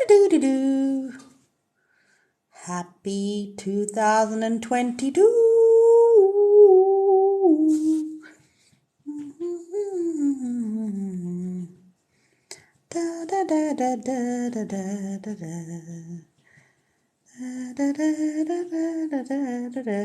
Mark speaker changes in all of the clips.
Speaker 1: Do-do-do-do-do. Happy 2022. Da da da da da da da da da. Da da da da da da da.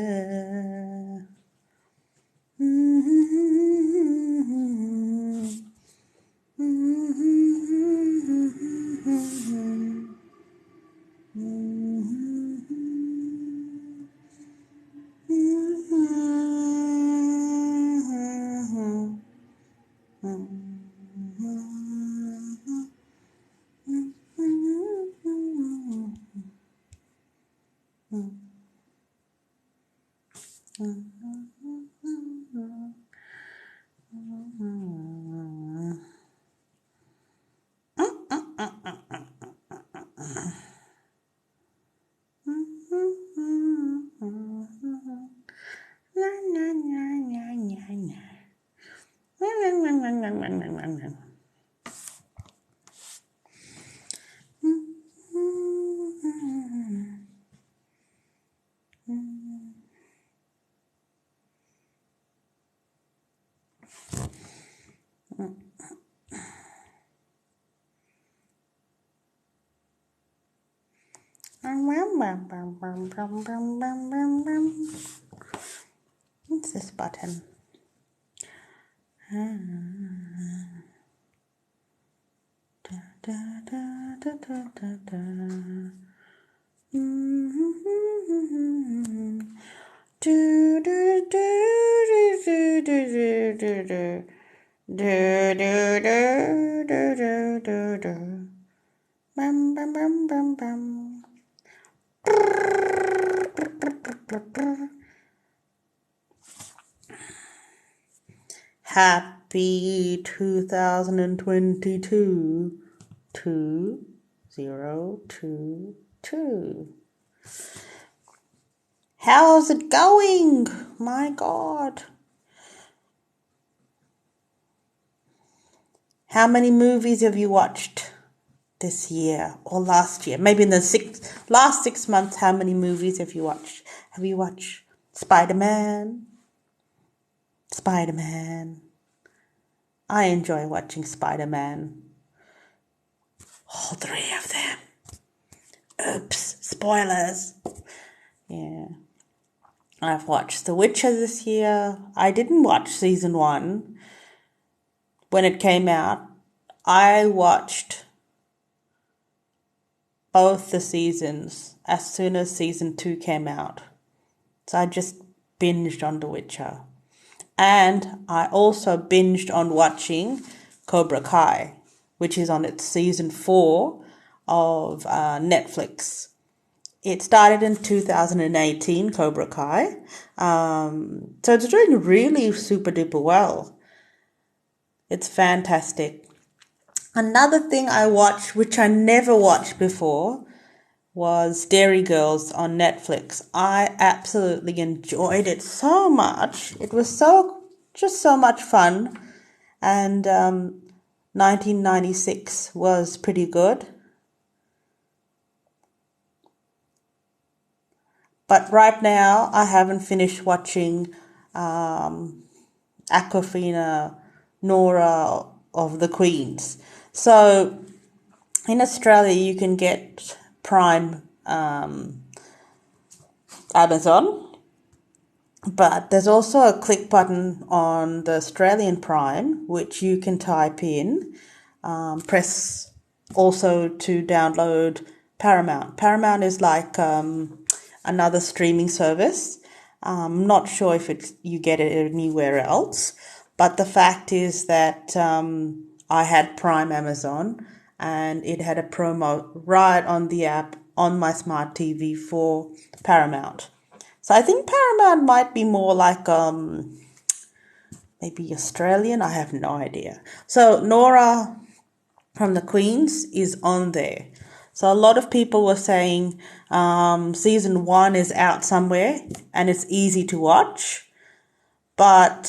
Speaker 1: What's this button? Da, da, da, da, da, da, da. Do, do, do, do, do, do, do, do. Do, do, do, do, do, do, do. Bum, bum, bum, bum, bum. Happy 2022. 2022. How's it going? My God. How many movies have you watched this year or last year? Maybe in the last 6 months, how many movies have you watched? Have you watched Spider-Man? I enjoy watching Spider-Man. All 3 of them. Oops, spoilers. Yeah. I've watched The Witcher this year. I didn't watch season 1 when it came out. I watched both the seasons as soon as season 2 came out. So I just binged on The Witcher. And I also binged on watching Cobra Kai, which is on its season 4 of Netflix. It started in 2018, Cobra Kai. So it's doing really super duper well. It's fantastic. Another thing I watched, which I never watched before, was Dairy Girls on Netflix. I absolutely enjoyed it so much. It was just so much fun. And 1996 was pretty good. But right now, I haven't finished watching Aquafina Nora of the Queens. So in Australia, you can get Prime Amazon, but there's also a click button on the Australian Prime, which you can type in, press also to download Paramount. Paramount is like another streaming service. I'm not sure if you get it anywhere else, but the fact is that I had Prime Amazon and it had a promo right on the app on my smart TV for Paramount. So I think Paramount might be more like maybe Australian. I have no idea. So Nora from the Queens is on there. So a lot of people were saying season 1 is out somewhere and it's easy to watch. but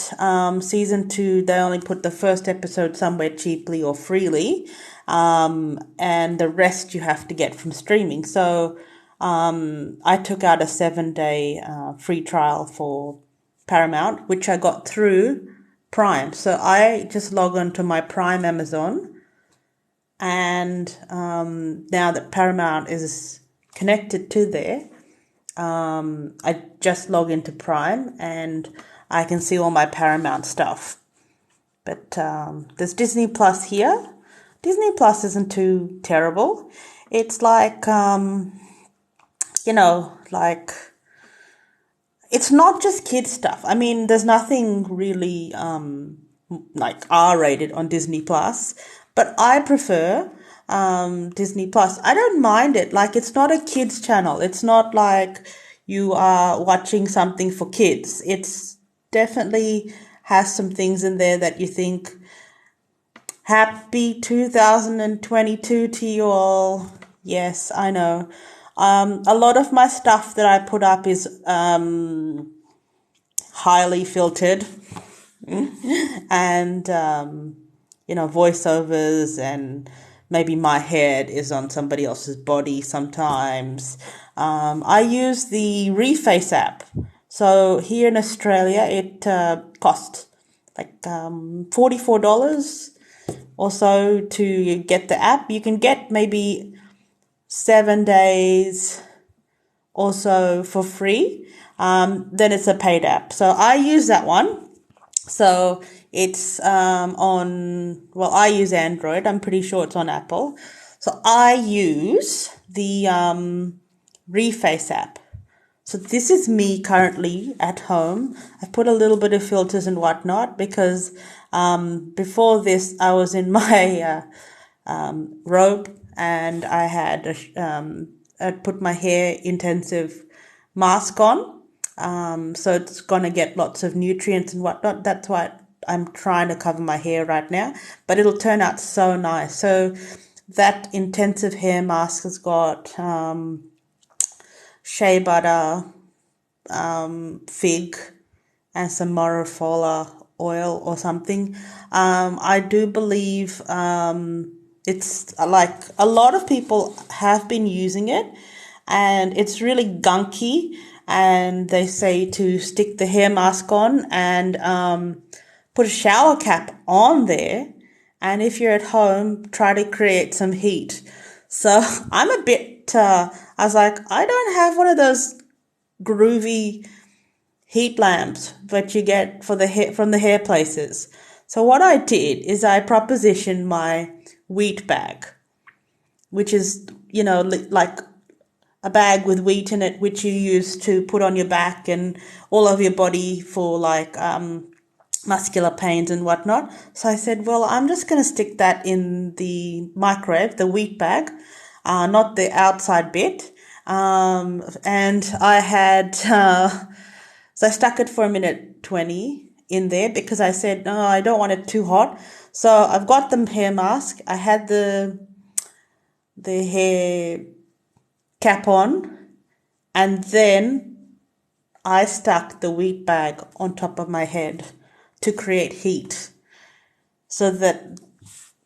Speaker 1: season 2, they only put the first episode somewhere cheaply or freely, and the rest you have to get from streaming. So I took out a 7-day free trial for Paramount, which I got through Prime. So I just log on to my Prime Amazon, and now that Paramount is connected to there, I just log into Prime and I can see all my Paramount stuff. But there's Disney Plus here. Disney Plus isn't too terrible. It's like, like, it's not just kids stuff. I mean, there's nothing really like R-rated on Disney Plus, but I prefer Disney Plus. I don't mind it. Like, it's not a kids channel. It's not like you are watching something for kids. It's definitely has some things in there that you think, happy 2022 to you all. Yes, I know. A lot of my stuff that I put up is highly filtered and voiceovers, and maybe my head is on somebody else's body sometimes. I use the Reface app. So here in Australia, it costs like $44 or so to get the app. You can get maybe 7 days or so for free. Then it's a paid app. So I use that one. So it's I use Android. I'm pretty sure it's on Apple. So I use the Reface app. So this is me currently at home. I've put a little bit of filters and whatnot because before this I was in my robe, and I had I'd put my hair intensive mask on. So it's gonna get lots of nutrients and whatnot. That's why I'm trying to cover my hair right now, but it'll turn out so nice. So that intensive hair mask has got shea butter, fig, and some Morofola oil or something. I do believe it's like a lot of people have been using it, and it's really gunky. And they say to stick the hair mask on and put a shower cap on there. And if you're at home, try to create some heat. So I'm a bit, I was like, I don't have one of those groovy heat lamps that you get for the hair, from the hair places. So what I did is I propositioned my wheat bag, which is, like a bag with wheat in it, which you use to put on your back and all over your body for like muscular pains and whatnot. So I said, well, I'm just going to stick that in the microwave, the wheat bag, not the outside bit. And I had, so I stuck it for a minute 20 in there because I said, no, I don't want it too hot. So I've got the hair mask. I had the hair cap on, and then I stuck the wheat bag on top of my head to create heat, so that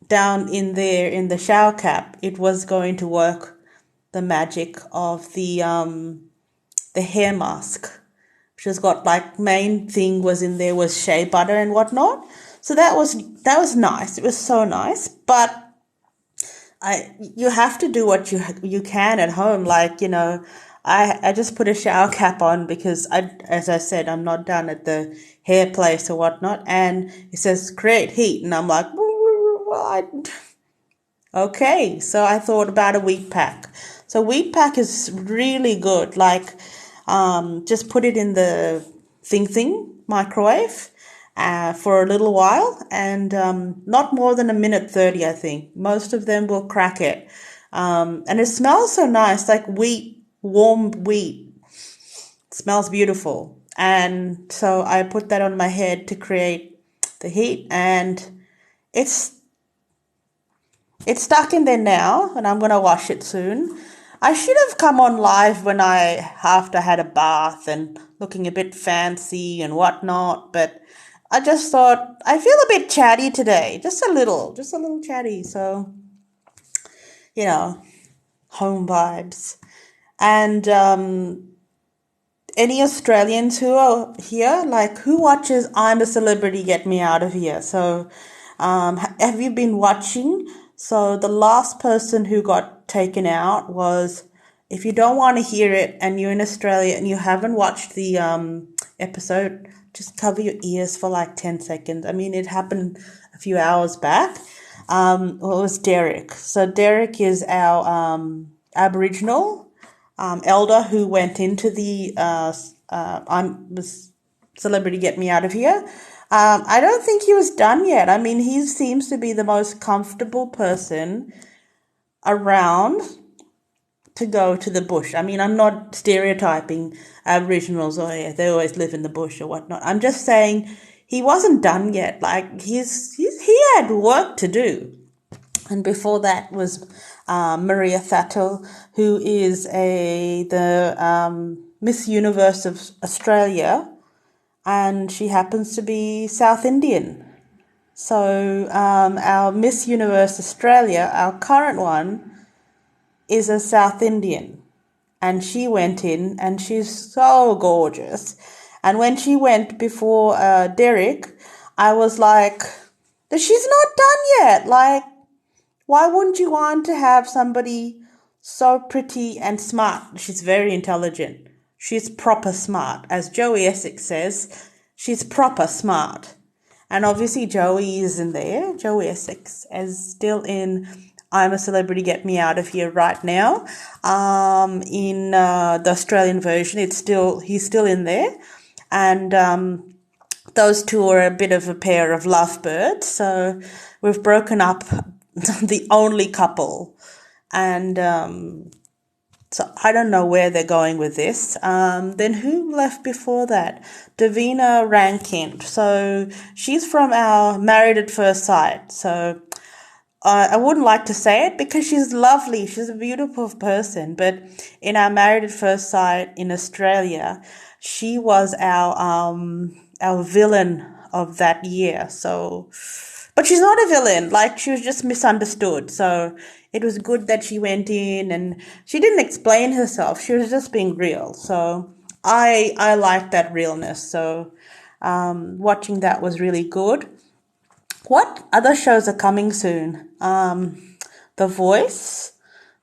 Speaker 1: down in there in the shower cap, it was going to work the magic of the hair mask, which has got like main thing was in there was shea butter and whatnot. So that was nice. It was so nice, but you have to do what you can at home. Like, I just put a shower cap on because as I said, I'm not down at the hair place or whatnot. And it says create heat. And I'm like, well, okay. So I thought about a wheat pack. So wheat pack is really good. Like, just put it in the thing microwave for a little while, and not more than a minute 30, I think. Most of them will crack it. And it smells so nice, like wheat, warm wheat. It smells beautiful. And so I put that on my head to create the heat, and it's stuck in there now, and I'm going to wash it soon. I should have come on live when after I had a bath and looking a bit fancy and whatnot, but I just thought I feel a bit chatty today, just a little chatty. So, you know, home vibes. And any Australians who are here, like who watches I'm a Celebrity, Get Me Out of Here? So, have you been watching? So the last person who got taken out was, if you don't want to hear it and you're in Australia and you haven't watched the episode, just cover your ears for like 10 seconds. I mean, it happened a few hours back. Well, it was Derek. So Derek is our Aboriginal elder who went into the I'm Celebrity, Get Me Out of Here. I don't think he was done yet. I mean, he seems to be the most comfortable person around to go to the bush. I mean, I'm not stereotyping Aboriginals, or yeah, they always live in the bush or whatnot. I'm just saying he wasn't done yet. Like he had work to do. And before that was Maria Thattel, who is the Miss Universe of Australia, and she happens to be South Indian. So our Miss Universe Australia, our current one, is a South Indian. And she went in and she's so gorgeous. And when she went before Derek, I was like, she's not done yet. Like, why wouldn't you want to have somebody so pretty and smart? She's very intelligent. She's proper smart. As Joey Essex says, she's proper smart. And obviously Joey is in there. Joey Essex is still in I'm a Celebrity, Get Me Out of Here right now. In the Australian version, he's still in there. And those two are a bit of a pair of lovebirds. So we've broken up the only couple. And so I don't know where they're going with this. Then who left before that? Davina Rankin. So she's from our Married at First Sight. So I wouldn't like to say it because she's lovely. She's a beautiful person. But in our Married at First Sight in Australia, she was our villain of that year. So, but she's not a villain. Like, she was just misunderstood. So it was good that she went in and she didn't explain herself. She was just being real. So I liked that realness. So watching that was really good. What other shows are coming soon? The Voice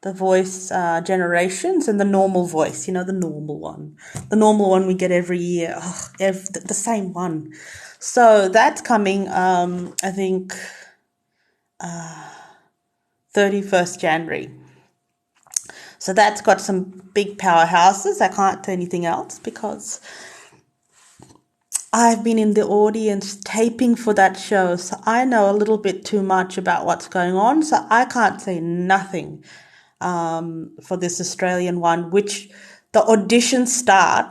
Speaker 1: Generations, and The Normal Voice. The normal one. The normal one we get every year. The same one. So that's coming, I think, 31st January. So that's got some big powerhouses. I can't do anything else because I've been in the audience taping for that show, so I know a little bit too much about what's going on, so I can't say nothing for this Australian one, which the auditions start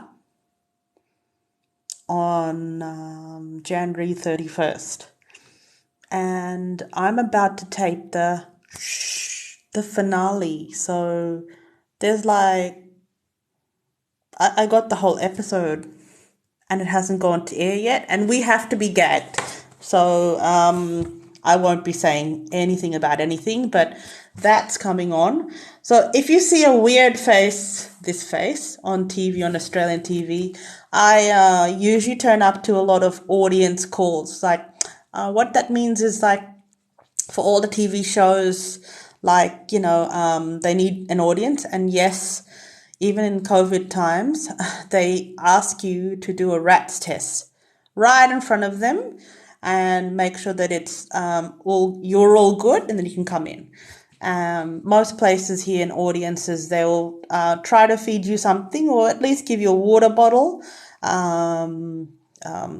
Speaker 1: on January 31st. And I'm about to tape the finale, so there's like, I got the whole episode and it hasn't gone to air yet, and we have to be gagged. So I won't be saying anything about anything, but that's coming on. So if you see a weird this face on TV, on Australian TV, I usually turn up to a lot of audience calls. Like what that means is, like, for all the TV shows, like, they need an audience. And yes, even in COVID times, they ask you to do a RATS test right in front of them and make sure that it's you're all good, and then you can come in. Most places here in audiences, they'll try to feed you something, or at least give you a water bottle.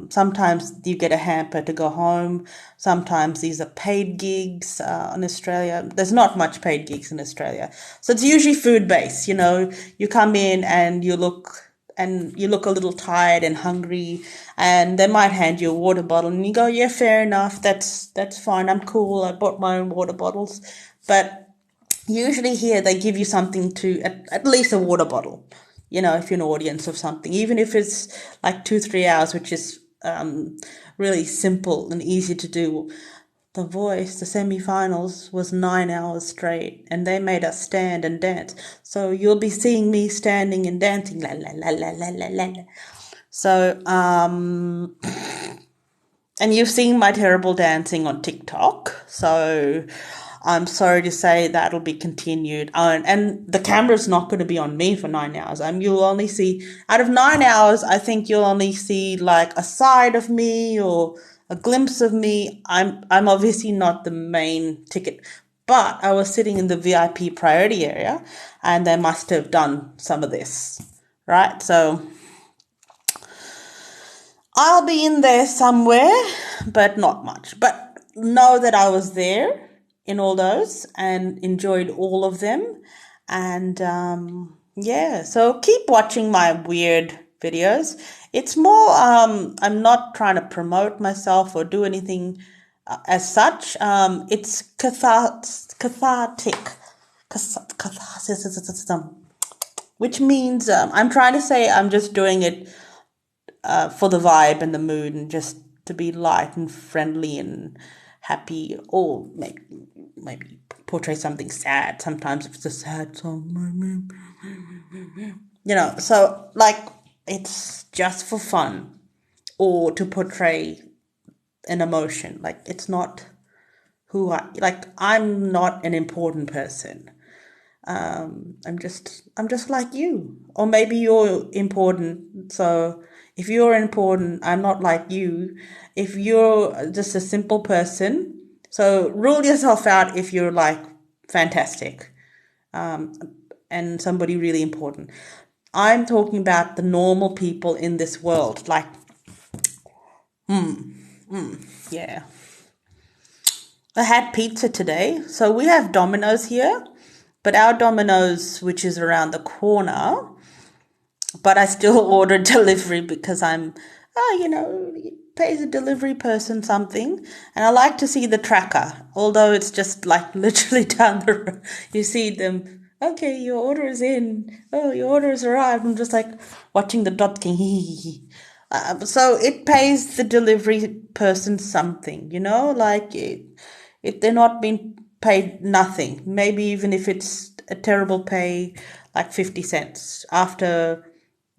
Speaker 1: Sometimes you get a hamper to go home. Sometimes these are paid gigs in Australia. There's not much paid gigs in Australia. So it's usually food-based. You come in and you look a little tired and hungry, and they might hand you a water bottle and you go, yeah, fair enough. That's fine. I'm cool. I bought my own water bottles. But Usually here they give you something to, at least a water bottle, if you're an audience of something, even if it's like 2-3 hours, which is really simple and easy to do. The Voice, the semi-finals, was 9 hours straight, and they made us stand and dance. So you'll be seeing me standing and dancing, la la la la la la la. So and you've seen my terrible dancing on TikTok. So I'm sorry to say that'll be continued. And the camera's not going to be on me for 9 hours. You'll only see, out of 9 hours, I think you'll only see like a side of me or a glimpse of me. I'm obviously not the main ticket, but I was sitting in the VIP priority area, and they must have done some of this, right? So I'll be in there somewhere, but not much. But know that I was there in all those and enjoyed all of them. And yeah, so keep watching my weird videos. It's more, I'm not trying to promote myself or do anything as such. It's cathartic, which means I'm trying to say I'm just doing it for the vibe and the mood, and just to be light and friendly and happy, or maybe portray something sad. Sometimes if it's a sad song, so like it's just for fun, or to portray an emotion. Like it's not I'm not an important person. I'm just like you, or maybe you're important. So if you're important, I'm not like you. If you're just a simple person, so rule yourself out if you're like fantastic, and somebody really important. I'm talking about the normal people in this world. Like, yeah. I had pizza today. So we have Domino's here, but our Domino's, which is around the corner, but I still order delivery because pays a delivery person something. And I like to see the tracker, although it's just like literally down the road. You see them, okay, your order is in. Oh, your order has arrived. I'm just like watching the dot king. So it pays the delivery person something, like if they're not being paid nothing, maybe even if it's a terrible pay, like 50 cents after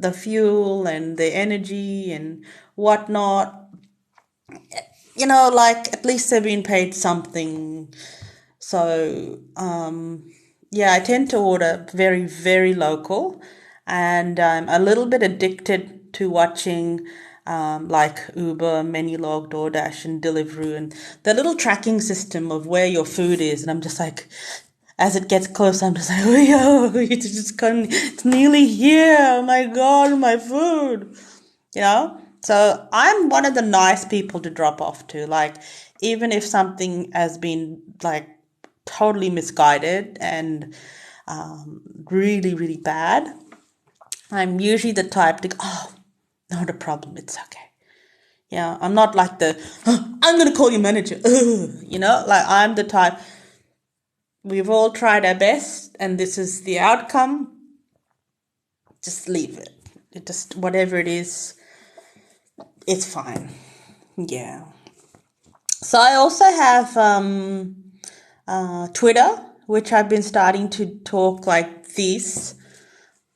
Speaker 1: the fuel and the energy and whatnot, like at least they're being paid something. So, yeah, I tend to order very, very local, and I'm a little bit addicted to watching like Uber, Menulog, DoorDash, and Deliveroo, and the little tracking system of where your food is. And I'm just like, as it gets close, I'm just like, oh, yo, it's nearly here. Oh my God, my food, So I'm one of the nice people to drop off to. Like, even if something has been like totally misguided and really, really bad, I'm usually the type to go, oh, not a problem, it's okay. Yeah, I'm not like I'm going to call your manager. Like I'm the type, we've all tried our best and this is the outcome. Just leave it. Whatever it is, it's fine. Yeah. So I also have Twitter, which I've been starting to talk like this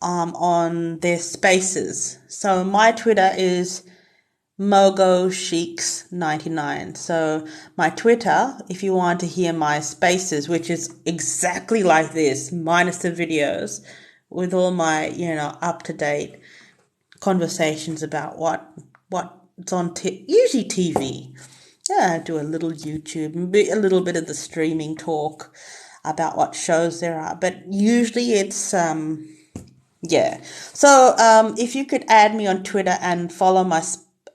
Speaker 1: on their spaces. So my Twitter is MogoSheiks99. So my Twitter, if you want to hear my spaces, which is exactly like this, minus the videos, with all my, up-to-date conversations about what's on usually TV. Yeah, I do a little YouTube, a little bit of the streaming talk about what shows there are, but usually it's yeah. So if you could add me on Twitter and follow my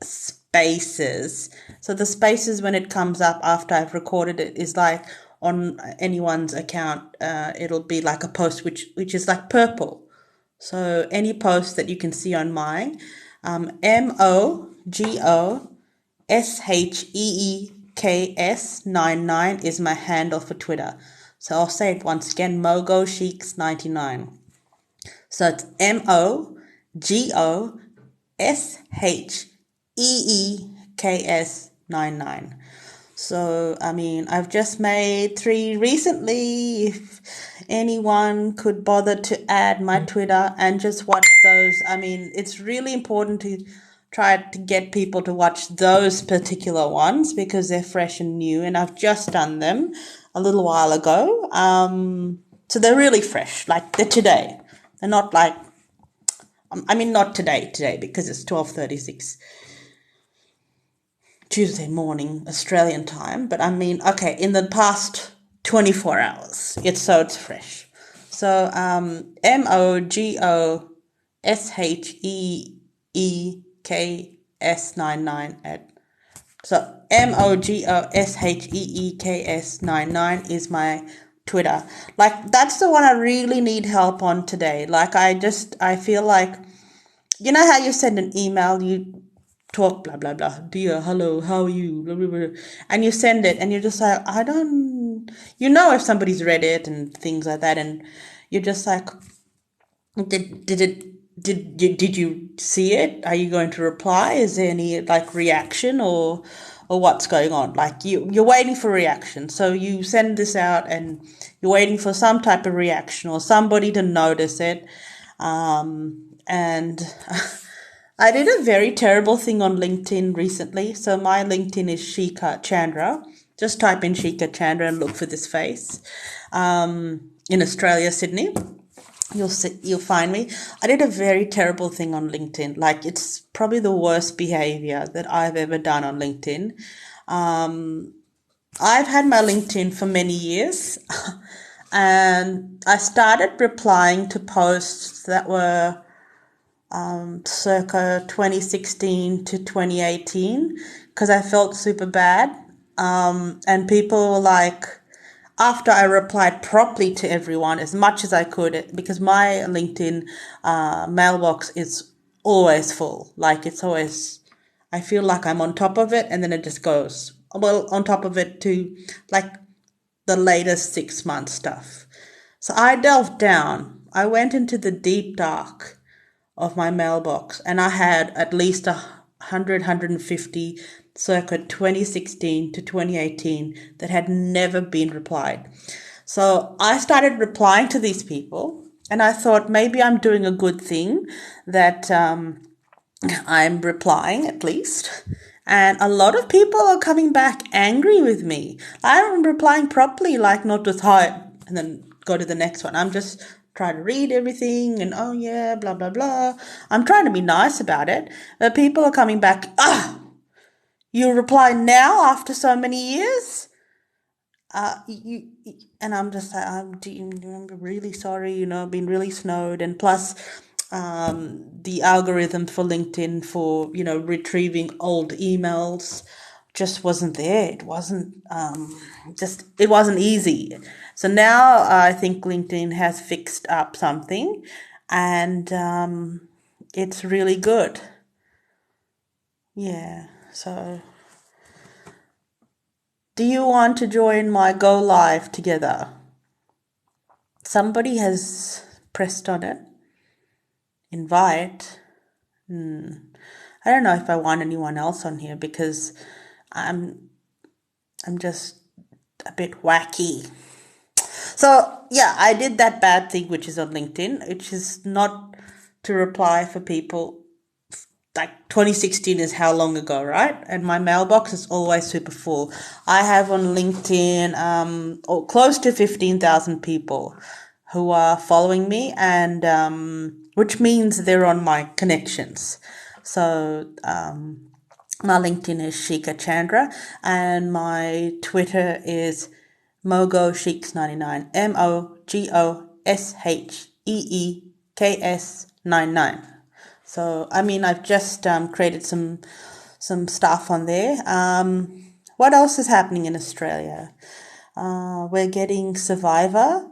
Speaker 1: spaces. So the spaces, when it comes up after I've recorded it, is like on anyone's account, it'll be like a post which is like purple. So any post that you can see on mine, MogoSheeks99 is my handle for Twitter. So I'll say it once again, MogoSheiks99. So it's MogoSheiks99. So, I mean, I've just made 3 recently. If anyone could bother to add my Twitter and just watch those, I mean, it's really important to try to get people to watch those particular ones because they're fresh and new, and I've just done them a little while ago. So they're really fresh, like they're today. They're not like, I mean, not today because it's 12:36. Tuesday morning Australian time, but I mean, okay, in the past 24 hours, it's fresh. So MogoSheeks99 at MogoSheeks99 is my Twitter. Like that's the one I really need help on today. Like I feel like, you know how you send an email, you talk blah blah blah, dear, hello, how are you, blah, blah, blah, and you send it and you're just like, I don't, you know, if somebody's read it and things like that, and you're just like, did you see it? Are you going to reply? Is there any like reaction or what's going on? Like you're waiting for reaction, so you send this out and you're waiting for some type of reaction or somebody to notice it, and I did a very terrible thing on LinkedIn recently. So my LinkedIn is ShikhaChandra. Just type in ShikhaChandra and look for this face. In Australia, Sydney, you'll find me. I did a very terrible thing on LinkedIn. Like it's probably the worst behavior that I've ever done on LinkedIn. I've had my LinkedIn for many years, and I started replying to posts that were circa 2016 to 2018 because I felt super bad. And people were like, after I replied properly to everyone as much as I could, because my LinkedIn mailbox is always full. Like it's always, I feel like I'm on top of it and then it just goes, well, on top of it to like the latest 6 month stuff. So I delved down. I went into the deep dark of my mailbox, and I had at least 150 circa 2016 to 2018 that had never been replied. So I started replying to these people, and I thought maybe I'm doing a good thing that I'm replying at least. And a lot of people are coming back angry with me. I'm replying properly, like not just hi and then go to the next one. I'm just try to read everything and oh yeah, blah blah blah. I'm trying to be nice about it. But people are coming back, you reply now after so many years? And I'm just like, I'm really sorry, I've been really snowed, and plus the algorithm for LinkedIn for, retrieving old emails just wasn't there. It wasn't it wasn't easy. So now I think LinkedIn has fixed up something, and it's really good. Yeah. So do you want to join my Go Live together? Somebody has pressed on it. Invite. I don't know if I want anyone else on here because I'm just a bit wacky. So yeah, I did that bad thing, which is on LinkedIn, which is not to reply for people. Like 2016 is how long ago, right? And my mailbox is always super full. I have on LinkedIn close to 15,000 people who are following me, and which means they're on my connections. So my LinkedIn is ShikhaChandra, and my Twitter is MogoSheiks99, MogoSheeks99. So, I mean, I've just created some stuff on there. What else is happening in Australia? We're getting Survivor,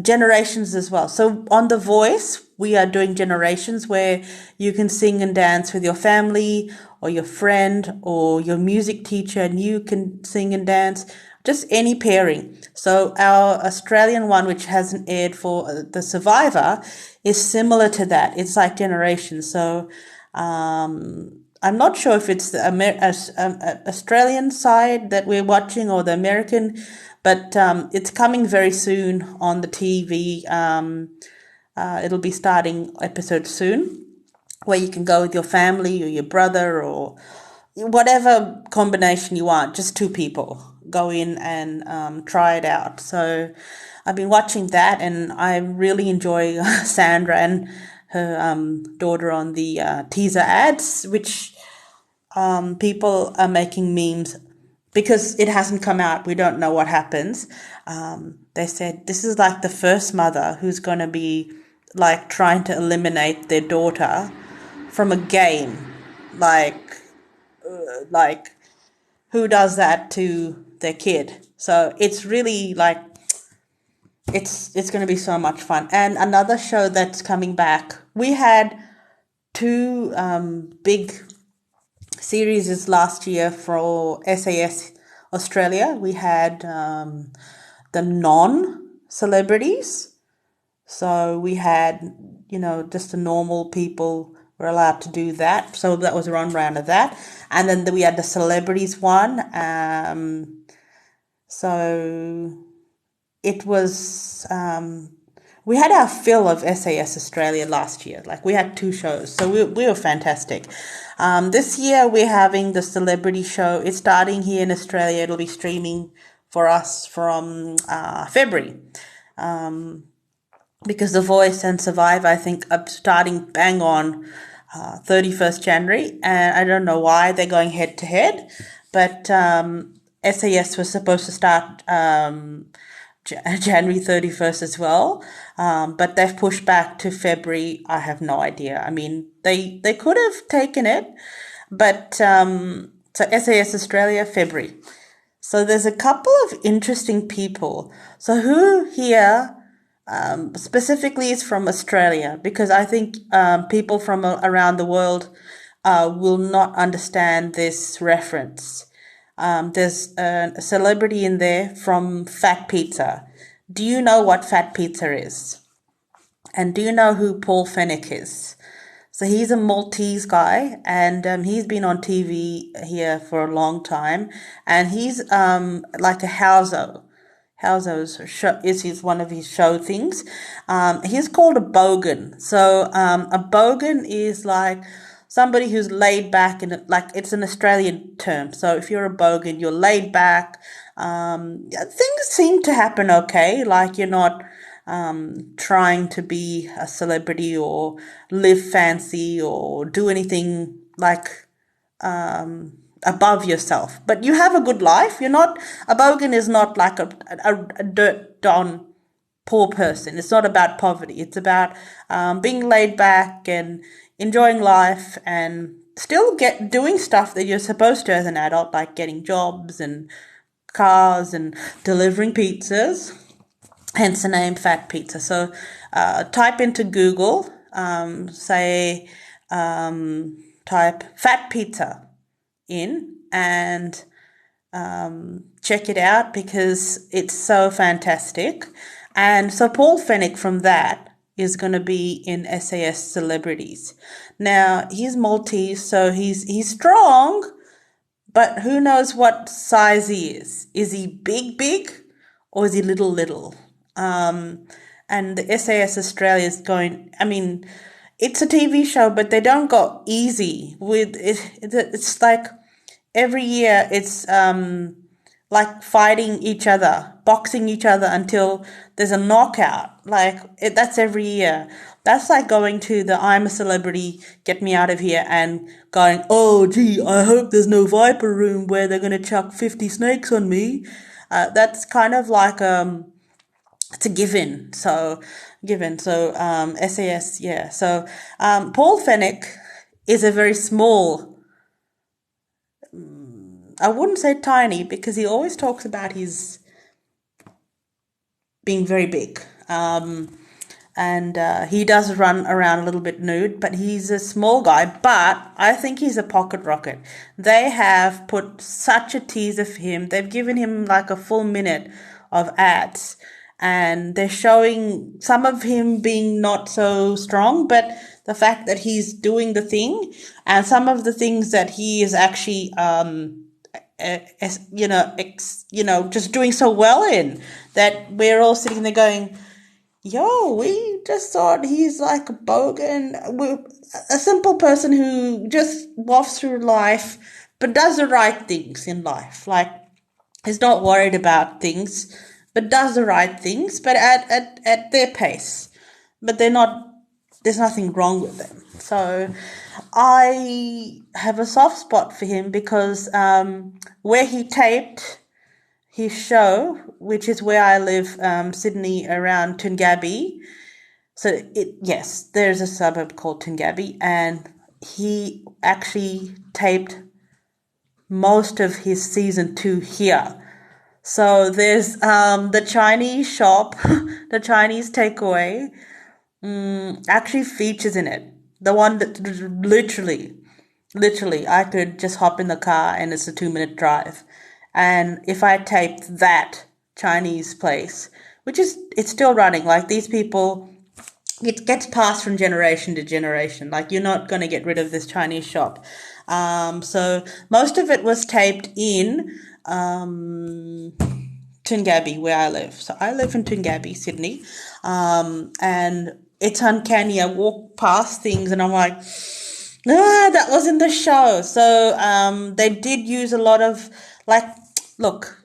Speaker 1: Generations as well. So on The Voice, we are doing Generations where you can sing and dance with your family or your friend or your music teacher, and you can sing and dance. just any pairing. So our Australian one, which hasn't aired for The Survivor, is similar to that. It's like Generations. So I'm not sure if it's the Australian side that we're watching or the American, but it's coming very soon on the TV. It'll be starting episode soon, where you can go with your family or your brother or whatever combination you want, just two people go in and try it out. So I've been watching that, and I really enjoy Sandra and her daughter on the teaser ads, which people are making memes because it hasn't come out. We don't know what happens. They said this is like the first mother who's going to be like trying to eliminate their daughter from a game. Like who does that to their kid? So it's really like it's going to be so much fun. And another show that's coming back, we had two big series last year for SAS Australia. We had the non-celebrities. So we had, just the normal people were allowed to do that. So that was one round of that. And then we had the celebrities one. So it was, we had our fill of SAS Australia last year. Like we had two shows. So we were fantastic. This year we're having the celebrity show. It's starting here in Australia. It'll be streaming for us from February. Because The Voice and Survivor, I think, are starting bang on 31st January. And I don't know why they're going head to head. But SAS was supposed to start January 31st as well. But they've pushed back to February. I have no idea. I mean, they could have taken it. But so SAS Australia, February. So there's a couple of interesting people. So who here specifically is from Australia? Because I think people from around the world will not understand this reference. There's a celebrity in there from Fat Pizza. Do you know what Fat Pizza is? And do you know who Paul Fennick is? So he's a Maltese guy, and he's been on TV here for a long time, and he's like a Houso. Houso's show is one of his show things. He's called a bogan. So a bogan is like somebody who's laid back, and like it's an Australian term. So if you're a bogan, you're laid back. Things seem to happen okay. Like you're not trying to be a celebrity or live fancy or do anything like above yourself, but you have a good life. You're not, a bogan is not like a dirt on poor person. It's not about poverty. It's about being laid back and enjoying life and still doing stuff that you're supposed to as an adult, like getting jobs and cars and delivering pizzas. Hence the name Fat Pizza. So type into Google, type Fat Pizza in and check it out because it's so fantastic. And so Paul Fennick from that is going to be in SAS Celebrities. Now, he's Maltese, so he's strong, but who knows what size he is. Is he big, or is he little? And the SAS Australia is going, I mean, it's a TV show, but they don't go easy with it. It's like every year it's like fighting each other, boxing each other until there's a knockout. That's every year. That's like going to the I'm a Celebrity, Get Me Out of Here and going, oh, gee, I hope there's no Viper Room where they're going to chuck 50 snakes on me. That's kind of like it's a given. So SAS, yeah. So Paul Fennick is a very small, I wouldn't say tiny, because he always talks about his being very big. and he does run around a little bit nude, but he's a small guy, but I think he's a pocket rocket. They have put such a teaser for him. They've given him like a full minute of ads, and they're showing some of him being not so strong, but the fact that he's doing the thing, and some of the things that he is actually just doing so well in, that we're all sitting there going, yo, we just thought he's like a bogan, a simple person who just wafts through life, but does the right things in life. Like, he's not worried about things, but does the right things, but at their pace. But there's nothing wrong with them. So I have a soft spot for him because where he taped his show, which is where I live, Sydney, around Toongabbie. So yes, there's a suburb called Toongabbie, and he actually taped most of his season 2 here. So there's the Chinese shop, the Chinese takeaway, actually features in it. The one that literally, I could just hop in the car and it's a 2-minute drive. And if I taped that Chinese place, it's still running, like these people, it gets passed from generation to generation. Like, you're not going to get rid of this Chinese shop. So most of it was taped in Toongabbie, where I live. So I live in Toongabbie, Sydney. And it's uncanny. I walk past things and I'm like, that was in the show. So they did use a lot of, like, look,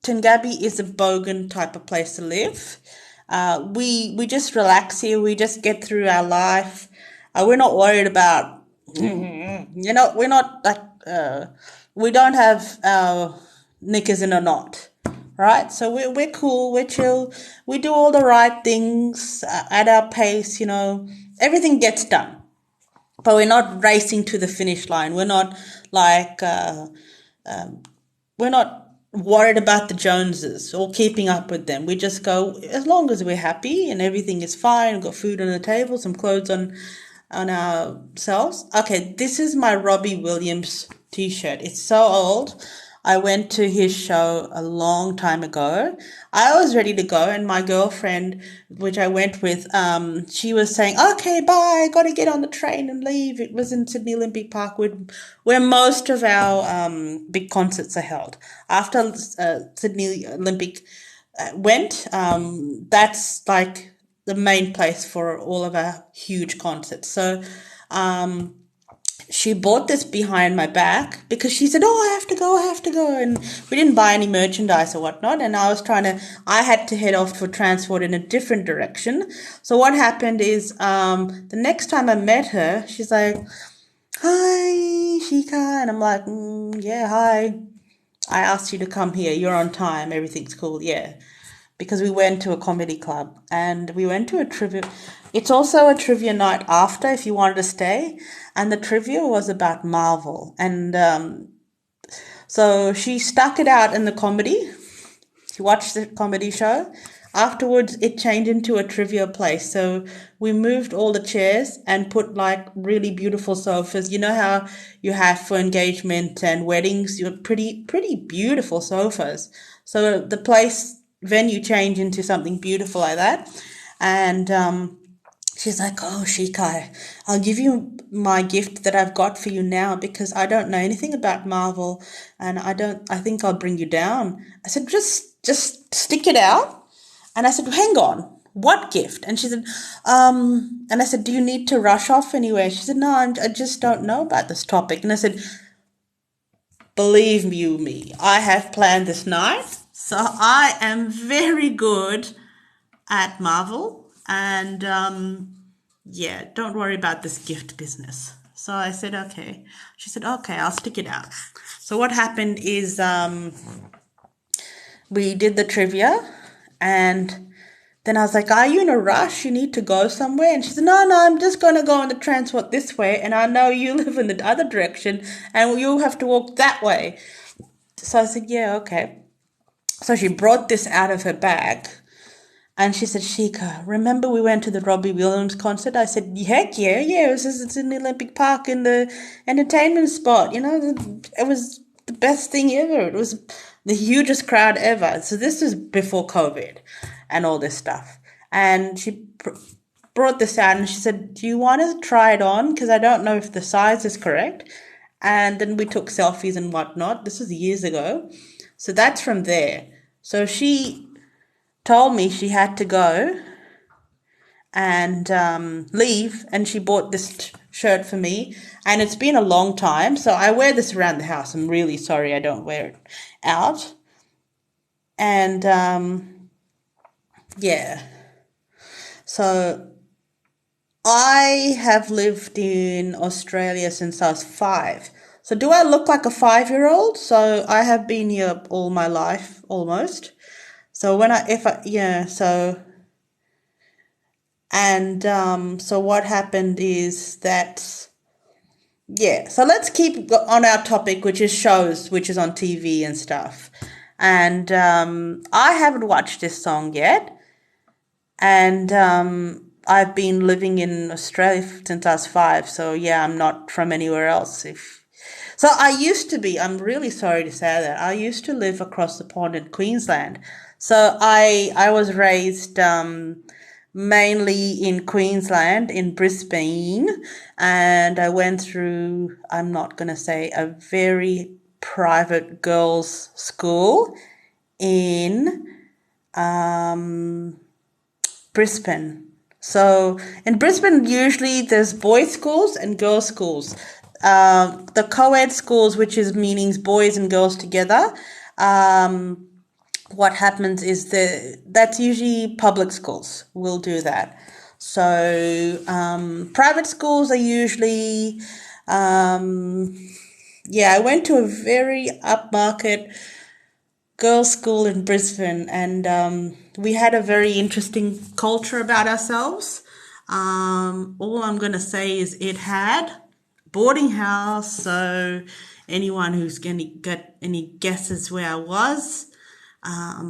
Speaker 1: Toongabbie is a bogan type of place to live. We just relax here. We just get through our life. We're not worried about, we're not like, we don't have our knickers in a knot, right? So we're cool, we're chill. We do all the right things at our pace, everything gets done. But we're not racing to the finish line. We're not like, we're not worried about the Joneses or keeping up with them. We just go, as long as we're happy and everything is fine, we've got food on the table, some clothes on ourselves. Okay, this is my Robbie Williams t-shirt. It's so old. I went to his show a long time ago. I was ready to go, and my girlfriend, which I went with, she was saying, okay, bye, got to get on the train and leave. It was in Sydney Olympic Park, where most of our big concerts are held. After Sydney Olympic went, that's like the main place for all of our huge concerts. So she bought this behind my back because she said, I have to go. And we didn't buy any merchandise or whatnot. And I had to head off for transport in a different direction. So what happened is, the next time I met her, she's like, hi, Shika. And I'm like, yeah, hi. I asked you to come here. You're on time. Everything's cool. Yeah. Because we went to a comedy club and we went to a trivia. It's also a trivia night after if you wanted to stay. And the trivia was about Marvel. And so she stuck it out in the comedy. She watched the comedy show. Afterwards, it changed into a trivia place. So we moved all the chairs and put like really beautiful sofas. You know how you have for engagement and weddings, you have pretty beautiful sofas. So the venue changed into something beautiful like that. And she's like, oh, Shika, I'll give you my gift that I've got for you now because I don't know anything about Marvel and I think I'll bring you down. I said, just stick it out. And I said, hang on, what gift? And she said, and I said, do you need to rush off anywhere? She said, no, I just don't know about this topic. And I said, believe me, I have planned this night. So I am very good at Marvel. And, don't worry about this gift business. So I said, okay. She said, okay, I'll stick it out. So what happened is we did the trivia. And then I was like, are you in a rush? You need to go somewhere? And she said, no, I'm just going to go on the transport this way. And I know you live in the other direction and you'll have to walk that way. So I said, yeah, okay. So she brought this out of her bag And she said, Shika, remember we went to the Robbie Williams concert? I said, heck yeah, yeah. It's in the Olympic Park in the entertainment spot. It was the best thing ever. It was the hugest crowd ever. So this was before COVID and all this stuff. And she brought this out and she said, do you want to try it on? Because I don't know if the size is correct. And then we took selfies and whatnot. This was years ago. So that's from there. So she told me she had to go and leave, and she bought this shirt for me, and it's been a long time, so I wear this around the house. I'm really sorry I don't wear it out. And yeah, so I have lived in Australia since I was 5. So do I look like a 5-year-old? So I have been here all my life, almost. So so what happened is that, so let's keep on our topic, which is shows, which is on TV and stuff. And I haven't watched this song yet. And I've been living in Australia since I was 5. So yeah, I'm not from anywhere else. So I used to be, I'm really sorry to say that, I used to live across the pond in Queensland. So I was raised mainly in Queensland, in Brisbane, and I went through, I'm not going to say, a very private girls' school in Brisbane. So in Brisbane, usually there's boys' schools and girls' schools. The co-ed schools, which is meanings boys and girls together, what happens is that's usually public schools will do that. So private schools are usually, I went to a very upmarket girls' school in Brisbane, and we had a very interesting culture about ourselves. All I'm going to say is it had boarding house, so anyone who's going to get any guesses where I was, I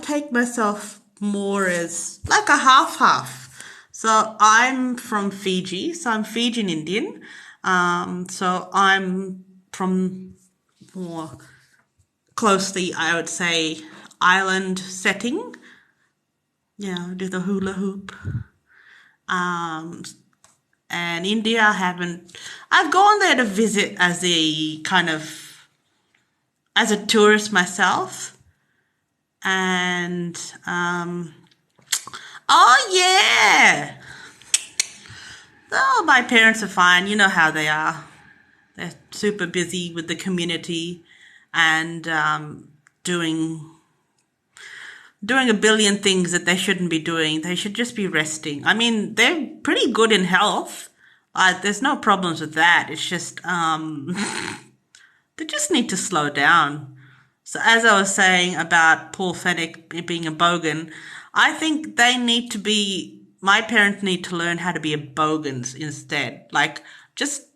Speaker 1: take myself more as like a half. So I'm from Fiji, so I'm Fijian Indian. So I'm from more closely, I would say, island setting. Yeah, do the hula hoop. And India, I've gone there to visit as a tourist myself. And, my parents are fine. You know how they are. They're super busy with the community and doing a billion things that they shouldn't be doing. They should just be resting. I mean, they're pretty good in health. There's no problems with that. It's just they just need to slow down. So as I was saying about Paul Fennick being a bogan, I think my parents need to learn how to be a bogans instead. Like, just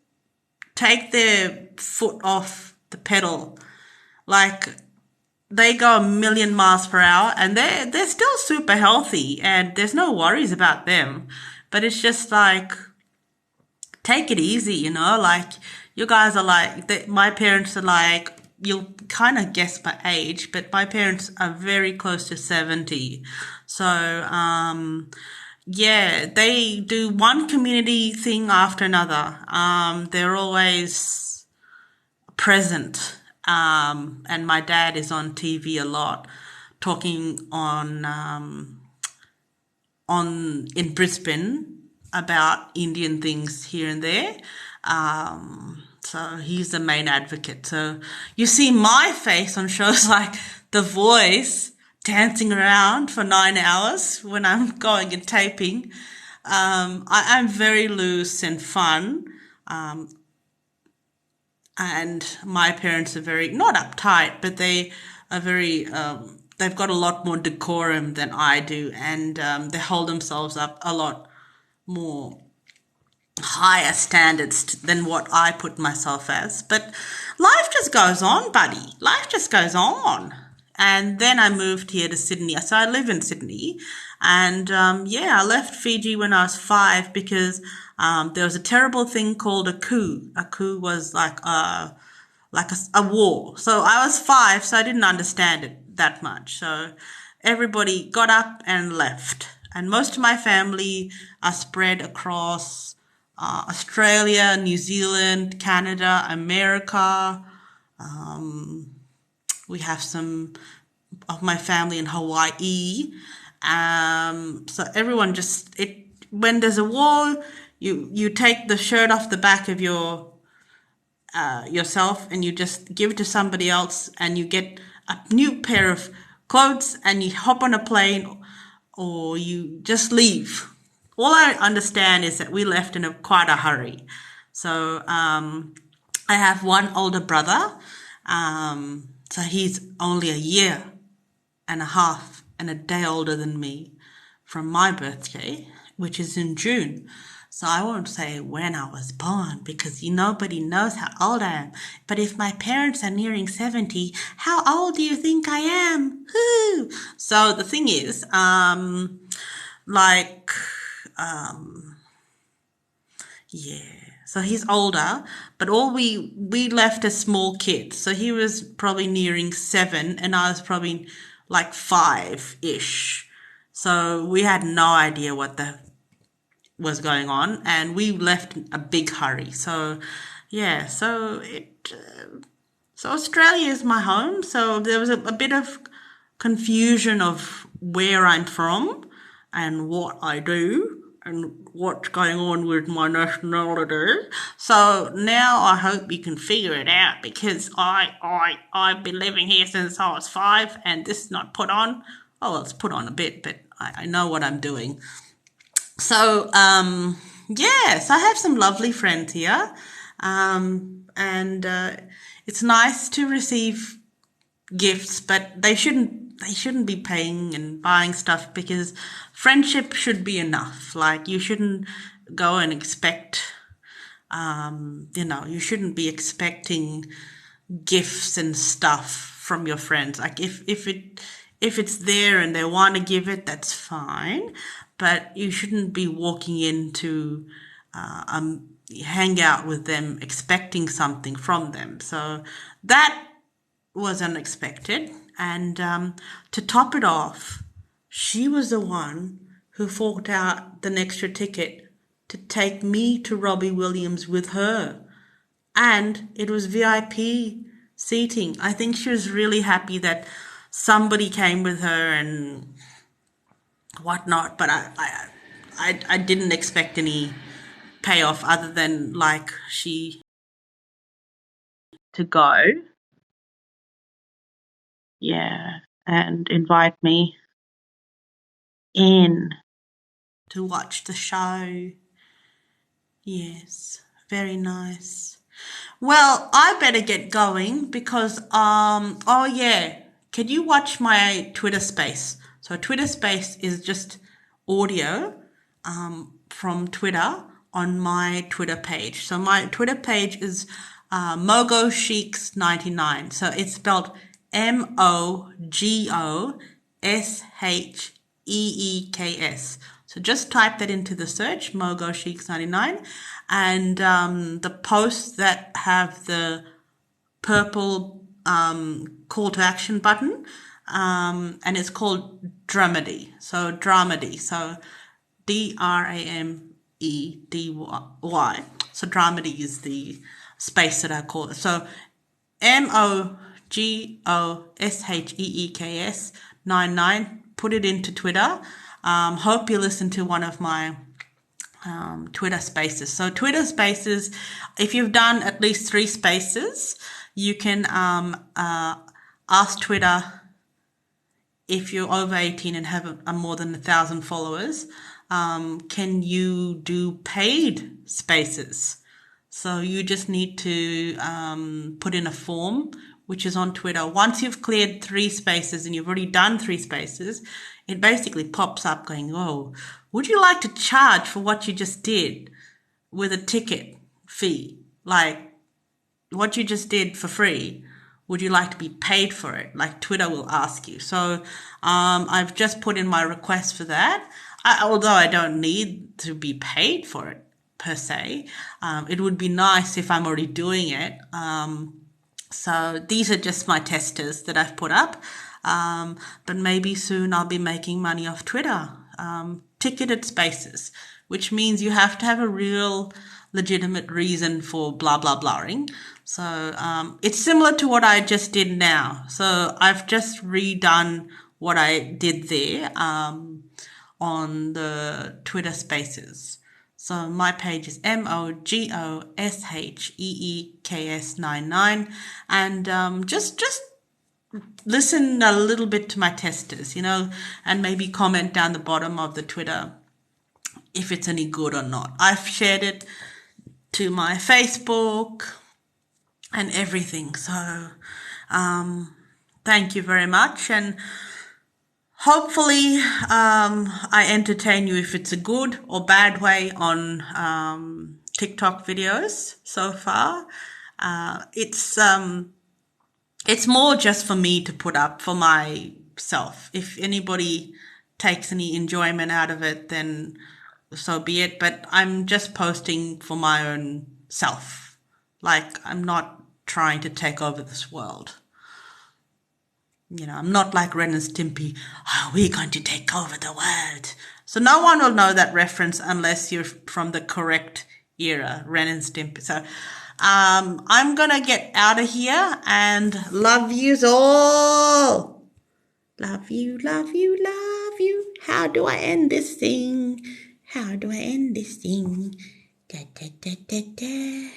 Speaker 1: take their foot off the pedal. Like, they go 1,000,000 miles per hour and they're still super healthy and there's no worries about them. But it's just like, take it easy, like you guys are like, my parents are like, you'll kind of guess my age, but my parents are very close to 70. So, they do one community thing after another. They're always present. And my dad is on TV a lot, talking in Brisbane about Indian things here and there. So he's the main advocate. So you see my face on shows like The Voice, dancing around for 9 hours when I'm going and taping. I'm very loose and fun. And my parents are very, not uptight, but they are very, they've got a lot more decorum than I do. And they hold themselves up a lot more higher standards than what I put myself as. But life just goes on, buddy. Life just goes on. And then I moved here to Sydney. So I live in Sydney. And I left Fiji when I was 5 because there was a terrible thing called a coup. A coup was like a war. So I was 5, so I didn't understand it that much. So everybody got up and left. And most of my family are spread across Australia, New Zealand, Canada, America. We have some of my family in Hawaii. So everyone when there's a war, you take the shirt off the back of yourself and you just give it to somebody else and you get a new pair of clothes and you hop on a plane or you just leave. All I understand is that we left in quite a hurry. So I have one older brother. So he's only a year and a half and a day older than me from my birthday, which is in June. So I won't say when I was born because nobody knows how old I am. But if my parents are nearing 70, how old do you think I am? Woo! So the thing is, yeah. So he's older, but we left as small kids. So he was probably nearing 7 and I was probably like 5-ish. So we had no idea what was going on and we left in a big hurry. So yeah, so Australia is my home. So there was a bit of confusion of where I'm from and what I do and what's going on with my nationality. So now I hope you can figure it out because I've been living here since I was 5 and this is not put on. Oh, well, it's put on a bit, but I know what I'm doing. So, yes, I have some lovely friends here. And it's nice to receive gifts, but they shouldn't be paying and buying stuff because friendship should be enough. Like you shouldn't go and expect, you shouldn't be expecting gifts and stuff from your friends. Like if it's there and they want to give it, that's fine. But you shouldn't be walking in to hang out with them expecting something from them. So that was unexpected. And to top it off, she was the one who forked out the extra ticket to take me to Robbie Williams with her. And it was VIP seating. I think she was really happy that somebody came with her and whatnot. But I didn't expect any payoff other than like she to go. Yeah, and invite me in to watch the show. Yes, very nice. Well, I better get going because oh yeah, can you watch my Twitter space? So Twitter space is just audio from Twitter on my Twitter page. So my Twitter page is Mogo Sheiks 99. So it's spelled MOGOSHEEKS. So just type that into the search, Mogo Sheiks 99, and the posts that have the purple call to action button, and it's called Dramedy. So Dramedy. So DRAMEDY. So Dramedy is the space that I call it. So MOGOSHEEKS 99. Put it into Twitter. Hope you listen to one of my Twitter spaces. So Twitter spaces, if you've done at least 3 spaces, you can ask Twitter if you're over 18 and have more than 1,000 followers, can you do paid spaces? So you just need to put in a form, which is on Twitter. Once you've cleared 3 spaces and you've already done 3 spaces, it basically pops up going, oh, would you like to charge for what you just did? with a ticket fee, like what you just did for free, would you like to be paid for it? Like Twitter will ask you. So I've just put in my request for that. Although I don't need to be paid for it per se, it would be nice if I'm already doing it. So these are just my testers that I've put up. But maybe soon I'll be making money off Twitter. Ticketed spaces, which means you have to have a real legitimate reason for blah, blah, blahing. So it's similar to what I just did now. So I've just redone what I did there on the Twitter spaces. So my page is MOGOSHEEKS99, and just listen a little bit to my testers, and maybe comment down the bottom of the Twitter if it's any good or not. I've shared it to my Facebook and everything. So thank you very much, and hopefully I entertain you if it's a good or bad way on TikTok videos so far. It's more just for me to put up for myself. If anybody takes any enjoyment out of it, then so be it. But I'm just posting for my own self. Like, I'm not trying to take over this world. I'm not like Ren and Stimpy. Oh, we're going to take over the world. So no one will know that reference unless you're from the correct era, Ren and Stimpy. So I'm going to get out of here and love yous all. Love you, love you, love you. How do I end this thing? How do I end this thing? Da, da, da, da, da.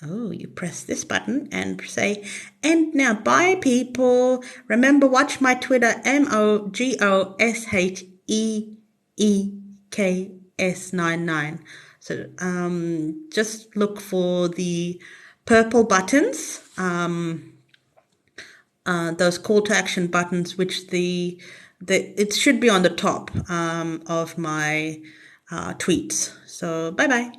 Speaker 1: Oh, you press this button and say, end now. Bye, people. Remember, watch my Twitter, MOGOSHEEKS99. So just look for the purple buttons, those call to action buttons, which it should be on the top of my tweets. So bye-bye.